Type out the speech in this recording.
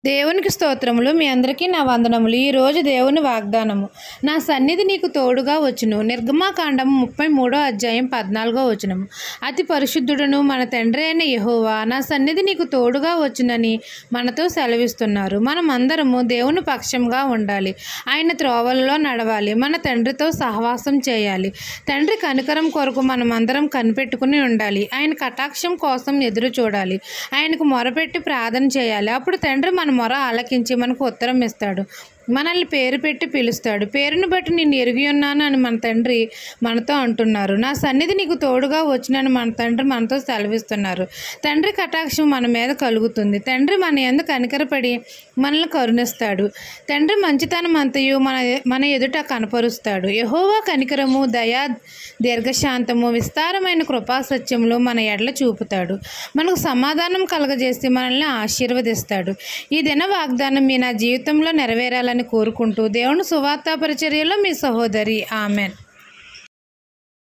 దేవునికి స్తోత్రములు. మీ అందరికీ నా వందనములు. ఈరోజు దేవుని వాగ్దానము, నా సన్నిధి నీకు తోడుగా వచ్చును. నిర్గమాకాండము 33వ అధ్యాయం 14వ వచనము. అతి పరిశుద్ధుడును మన తండ్రి అయిన యెహోవా నా సన్నిధి నీకు తోడుగా వచ్చునని మనతో సెలవిస్తున్నారు. మనం అందరము దేవుని పక్షంగా ఉండాలి. ఆయన త్రోవలలో నడవాలి. మన తండ్రితో సహవాసం చేయాలి. తండ్రి కనికరం కొరకు మనం అందరం కనిపెట్టుకుని ఉండాలి. ఆయన కటాక్షం కోసం ఎదురు చూడాలి. ఆయనకు మొరపెట్టి ప్రార్థన చేయాలి. అప్పుడు తండ్రి మన మొర ఆలకించి మనకు ఉత్తరం ఇస్తాడు. మనల్ని పేరు పెట్టి పిలుస్తాడు. పేరును బట్టి నేను ఎరిగి ఉన్నాను అని మన తండ్రి మనతో అంటున్నారు. నా సన్నిధి నీకు తోడుగా వచ్చినని మన తండ్రి మనతో సెలవిస్తున్నారు. తండ్రి కటాక్షం మన మీద కలుగుతుంది. తండ్రి మన యందు కనికరపడి మనల్ని కరుణిస్తాడు. తండ్రి మంచితనం అంతయు మన ఎదుట కనపరుస్తాడు. యెహోవా కనికరము, దయా, దీర్ఘశాంతము, విస్తారమైన కృపా సత్యములు మన ఎడల చూపుతాడు. మనకు సమాధానం కలగజేసి మనల్ని ఆశీర్వదిస్తాడు. ఈ దిన వాగ్దానం మీ నా జీవితంలో నెరవేరాలని కోరుకుంటూ దేవుని సువార్త పరిచర్యలో మీ సహోదరి. ఆమెన్.